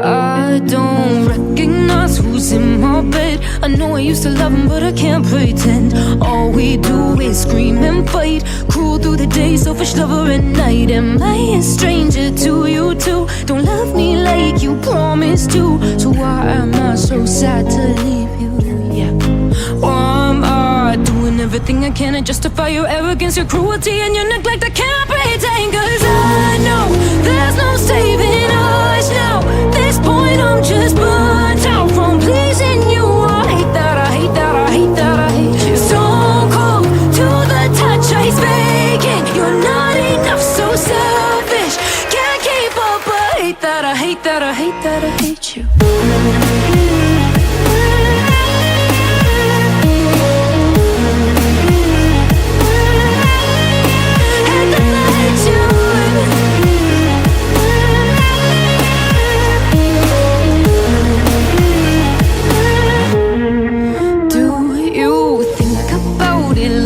I don't recognize who's in my bed. I know I used to love him, but I can't pretend. All we do is scream and fight, cruel through the day, selfish lover at night. Am I a stranger to you too? Don't love me like you promised to. So why am I so sad to leave you? Yeah. Why am I doing everything I can to justify your arrogance, your cruelty, and your neglect? I can't pretend, 'cause I know there's no saving us now. This point I'm just burnt out from pleasing you. I hate that, I hate that, I hate that, I hate you. So cold to the touch, ice vacant. You're not enough, so selfish. Can't keep up, I hate that, I hate that, I hate that, I hate you.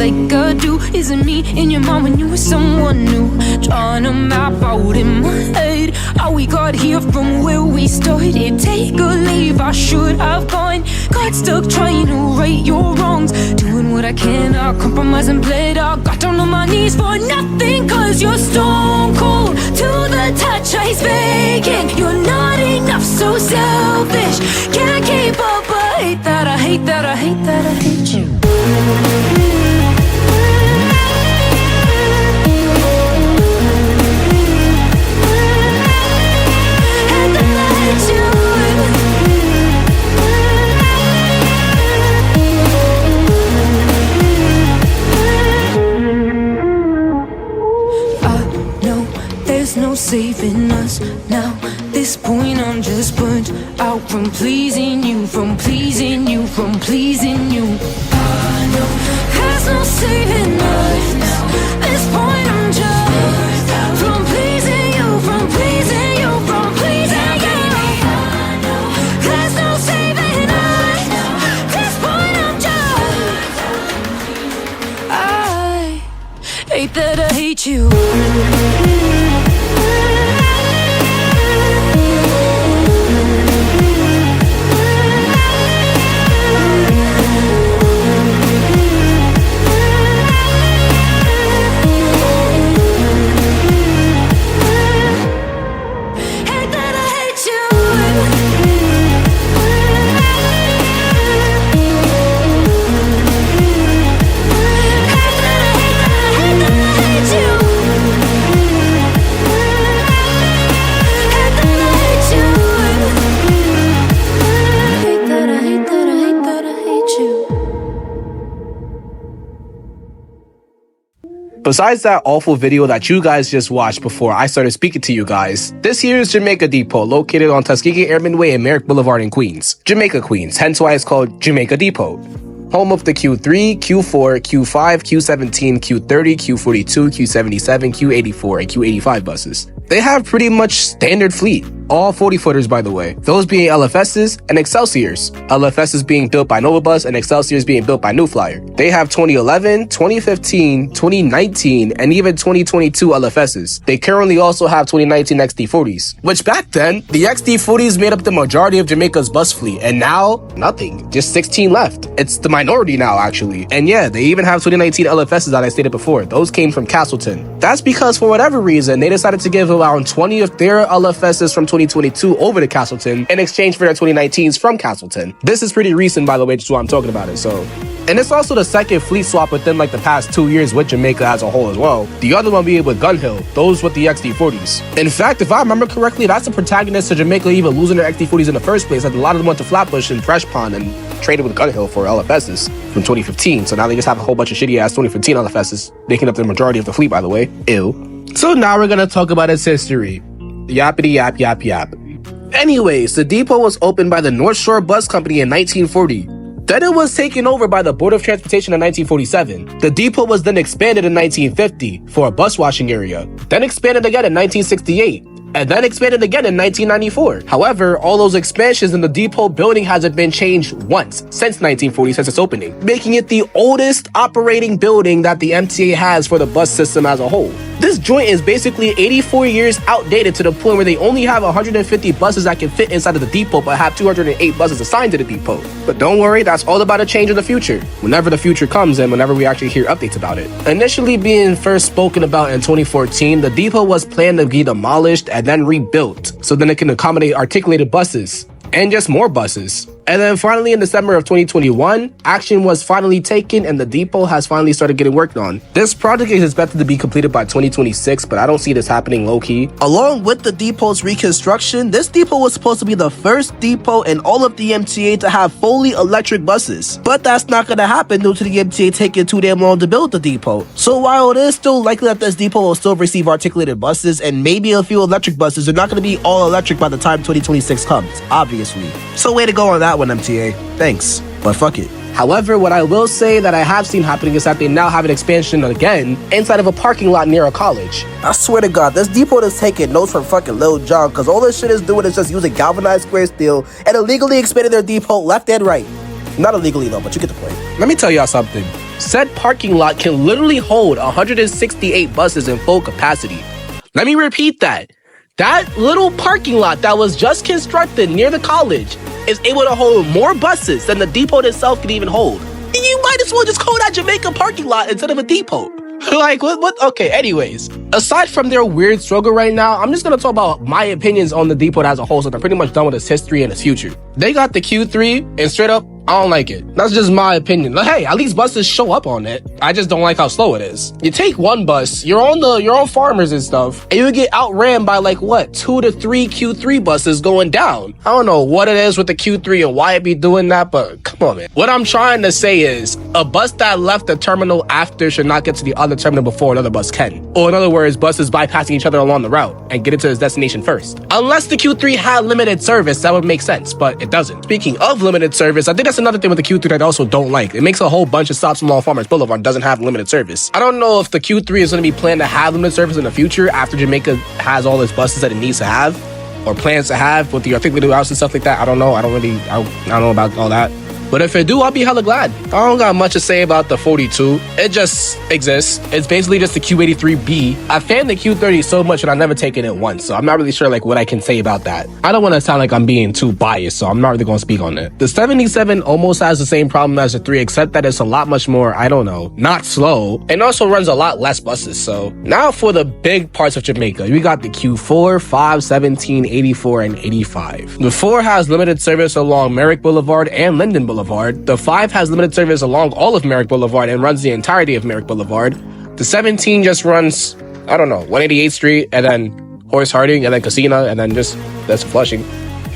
Like I do, isn't me in your mind when you were someone new? Trying to map out in my head how we got here from where we started. Take a leave, I should have gone. Got stuck trying to right your wrongs, doing what I can, I compromise and bled. I got down on my knees for nothing, 'cause you're stone cold to the touch, ice vacant. You're not enough, so selfish. Can't keep up, I hate that, I hate that, I hate that, I hate you. No saving us now. This point I'm just burnt out from pleasing you, from pleasing you, from pleasing you. I know there's no saving us now. This point I'm just burnt out from pleasing you, from pleasing you, from pleasing you. I know there's no saving us now. This point I'm just I hate that I hate you. Besides that awful video that you guys just watched before I started speaking to you guys, this here is Jamaica Depot, located on Tuskegee Airman Way and Merrick Boulevard in Queens. Jamaica, Queens, hence why it's called Jamaica Depot. Home of the Q3, Q4, Q5, Q17, Q30, Q42, Q77, Q84, and Q85 buses. They have pretty much standard fleet, all 40-footers by the way, those being LFSs and Excelsiors. LFSs being built by Novabus and Excelsiors being built by New Flyer. They have 2011, 2015, 2019, and even 2022 LFSs. They currently also have 2019 XD40s, which back then, the XD40s made up the majority of Jamaica's bus fleet, and now, nothing, just 16 left. It's the minority now, actually. And yeah, they even have 2019 LFSs that I stated before. Those came from Castleton. That's because for whatever reason, they decided to give around 20 of their LFSs from 2022 over to Castleton in exchange for their 2019s from Castleton. This is pretty recent, by the way, just why I'm talking about it, so. And it's also the second fleet swap within like the past 2 years with Jamaica as a whole as well. The other one being with Gun Hill, those with the XD40s. In fact, if I remember correctly, that's the protagonist to Jamaica even losing their XD40s in the first place, as a lot of them went to Flatbush and Fresh Pond and traded with Gun Hill for LFSs from 2015. So now they just have a whole bunch of shitty ass 2015 LFSs, making up the majority of the fleet, by the way. Ew. So now we're gonna talk about its history. Yappity yap yap yap. Anyways, the depot was opened by the North Shore Bus Company in 1940. Then it was taken over by the Board of Transportation in 1947. The depot was then expanded in 1950 for a bus washing area, then expanded again in 1968. and then expanded again in 1994. However, all those expansions in the depot building hasn't been changed once since 1940, since its opening, making it the oldest operating building that the MTA has for the bus system as a whole. This joint is basically 84 years outdated to the point where they only have 150 buses that can fit inside of the depot but have 208 buses assigned to the depot. But don't worry, that's all about a change in the future, whenever the future comes and whenever we actually hear updates about it. Initially being first spoken about in 2014, the depot was planned to be demolished and then rebuilt so then it can accommodate articulated buses and just more buses. And then finally in December of 2021, action was finally taken and the depot has finally started getting worked on. This project is expected to be completed by 2026, but I don't see this happening low-key. Along with the depot's reconstruction, this depot was supposed to be the first depot in all of the MTA to have fully electric buses. But that's not going to happen due to the MTA taking too damn long to build the depot. So while it is still likely that this depot will still receive articulated buses and maybe a few electric buses, they're not going to be all electric by the time 2026 comes, obviously. So way to go on that one, MTA. Thanks, but fuck it. However, what I will say that I have seen happening is that they now have an expansion again inside of a parking lot near a college. I swear to God, this depot is taking notes from fucking Lil Jon, because all this shit is doing is just using galvanized square steel and illegally expanding their depot left and right. Not illegally though, but you get the point. Let me tell y'all something. Said parking lot can literally hold 168 buses in full capacity. Let me repeat that. That little parking lot that was just constructed near the college is able to hold more buses than the depot itself can even hold. You might as well just call that Jamaica parking lot instead of a depot. Like, what? Okay, anyways. Aside from their weird struggle right now, I'm just gonna talk about my opinions on the depot as a whole, so I'm pretty much done with its history and its future. They got the Q3, and straight up, I don't like it. That's just my opinion. But hey, at least buses show up on it. I just don't like how slow it is. You take one bus, you're on farmers and stuff, and you get outran by like what, 2 to 3 Q3 buses going down. I don't know what it is with the Q3 and why it be doing that, but come on, man. What I'm trying to say is, a bus that left the terminal after should not get to the other terminal before another bus can. Or in other words, buses bypassing each other along the route and get it to its destination first. Unless the Q3 had limited service, that would make sense, but it doesn't. Speaking of limited service, I think that's another thing with the Q3 that I also don't like. It makes a whole bunch of stops along Farmers Boulevard and doesn't have limited service. I don't know if the Q3 is going to be planned to have limited service in the future after Jamaica has all its buses that it needs to have or plans to have with the articulated routes and stuff like that. I don't know. I don't know about all that. But if it do, I'll be hella glad. I don't got much to say about the 42. It just exists. It's basically just the Q83B. I fan the Q30 so much, and I've never taken it once, so I'm not really sure like what I can say about that. I don't want to sound like I'm being too biased, so I'm not really going to speak on it. The 77 almost has the same problem as the 3, except that it's a lot much more, I don't know, not slow, and also runs a lot less buses. So now for the big parts of Jamaica, we got the Q4, 5, 17, 84, and 85. The 4 has limited service along Merrick Boulevard and Linden Boulevard. The 5 has limited service along all of Merrick Boulevard and runs the entirety of Merrick Boulevard. The 17 just runs, I don't know, 188th Street and then Horace Harding and then Casino and then just that's Flushing.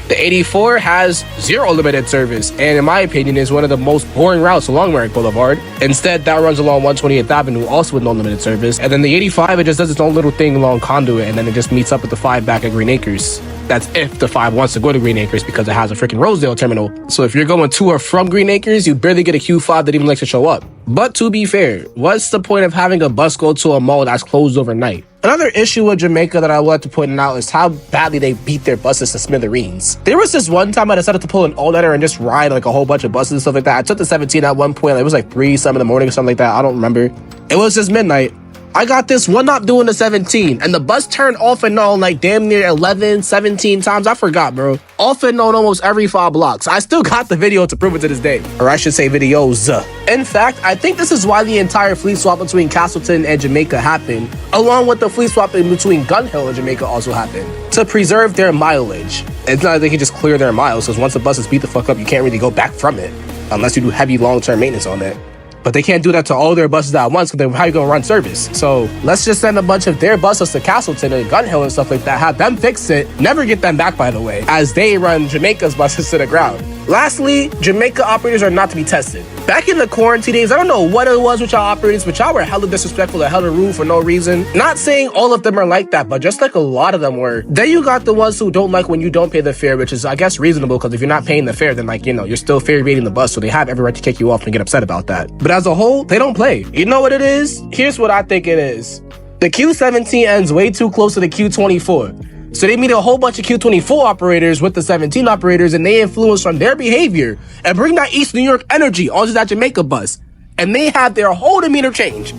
The 84 has 0 limited service and in my opinion is one of the most boring routes along Merrick Boulevard. Instead, that runs along 128th Avenue also with no limited service. And then the 85, it just does its own little thing along Conduit and then it just meets up with the 5 back at Green Acres. That's if the 5 wants to go to Green Acres because it has a freaking Rosedale terminal. So if you're going to or from Green Acres, you barely get a Q5 that even likes to show up. But to be fair, what's the point of having a bus go to a mall that's closed overnight? Another issue with Jamaica that I would like to point out is how badly they beat their buses to smithereens. There was this one time I decided to pull an all-nighter and just ride like a whole bunch of buses and stuff like that. I took the 17 at one point, like, it was like 3 some in the morning or something like that. I don't remember. It was just midnight. I got this one up doing the 17 and the bus turned off and on like damn near 11, 17 times. I forgot, bro. Off and on almost every 5 blocks. I still got the video to prove it to this day. Or I should say videos. In fact, I think this is why the entire fleet swap between Castleton and Jamaica happened, along with the fleet swap in between Gun Hill and Jamaica also happened, to preserve their mileage. It's not like they can just clear their miles, because once the bus is beat the fuck up, you can't really go back from it, unless you do heavy long-term maintenance on it. But they can't do that to all their buses at once because how are you going to run service? So let's just send a bunch of their buses to Castleton and Gun Hill and stuff like that, have them fix it, never get them back by the way, as they run Jamaica's buses to the ground. Lastly, Jamaica operators are not to be tested. Back in the quarantine days, I don't know what it was with y'all operators, but y'all were hella disrespectful, hella rude for no reason. Not saying all of them are like that, but just like a lot of them were. Then you got the ones who don't like when you don't pay the fare, which is, I guess, reasonable, because if you're not paying the fare, then like, you know, you're still fare rating the bus, so they have every right to kick you off and get upset about that. But as a whole, they don't play. You know what it is? Here's what I think it is. The Q17 ends way too close to the Q24. So they meet a whole bunch of Q24 operators with the 17 operators, and they influence from their behavior and bring that East New York energy onto that Jamaica bus. And they have their whole demeanor change.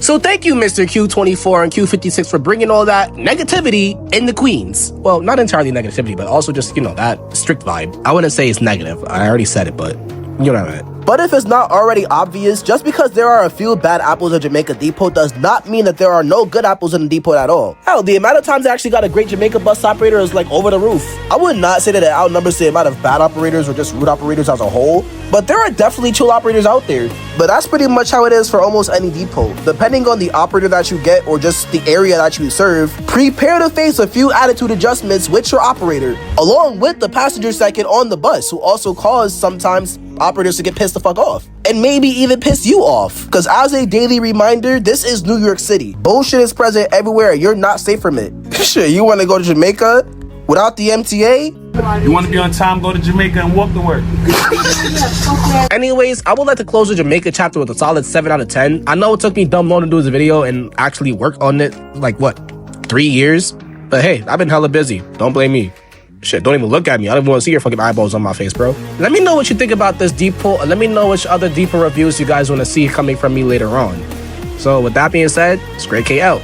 So thank you, Mr. Q24 and Q56, for bringing all that negativity in the Queens. Well, not entirely negativity, but also just, you know, that strict vibe. I wouldn't say it's negative. I already said it, but you know what I mean. But if it's not already obvious, just because there are a few bad apples at Jamaica Depot does not mean that there are no good apples in the depot at all. Hell, the amount of times they actually got a great Jamaica bus operator is like over the roof. I would not say that it outnumbers the amount of bad operators or just rude operators as a whole, but there are definitely chill operators out there. But that's pretty much how it is for almost any depot. Depending on the operator that you get or just the area that you serve, prepare to face a few attitude adjustments with your operator, along with the passengers that get on the bus, who also cause sometimes operators to get pissed the fuck off, and maybe even piss you off. Because as a daily reminder, this is New York City. Bullshit is present everywhere. You're not safe from it. Shit, you want to go to Jamaica without the MTA? You want to be on time, go to Jamaica and walk to work. Anyways, I would like to close the Jamaica chapter with a solid 7 out of 10. I know it took me dumb long to do this video and actually work on it, like what, 3 years? But hey, I've been hella busy. Don't blame me. Shit, don't even look at me. I don't even want to see your fucking eyeballs on my face, bro. Let me know what you think about this depot, and let me know which other depot reviews you guys want to see coming from me later on. So with that being said, Skraykay out.